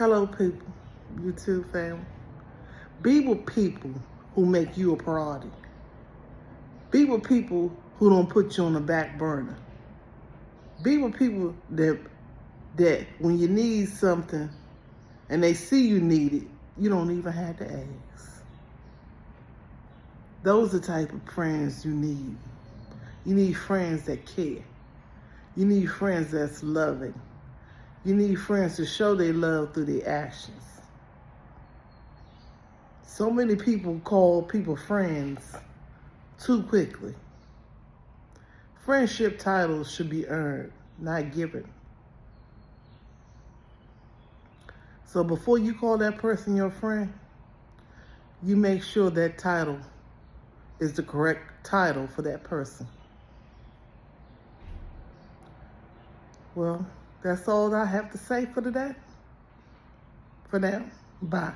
Hello, people, YouTube family. Be with people who make you a priority. Be with people who don't put you on the back burner. Be with people that when you need something and they see you need it, you don't even have to ask. Those are the type of friends you need. You need friends that care. You need friends that's loving. You need friends to show their love through their actions. So many people call people friends too quickly. Friendship titles should be earned, not given. So before you call that person your friend, you make sure that title is the correct title for that person. Well, that's all I have to say for today. For now, bye.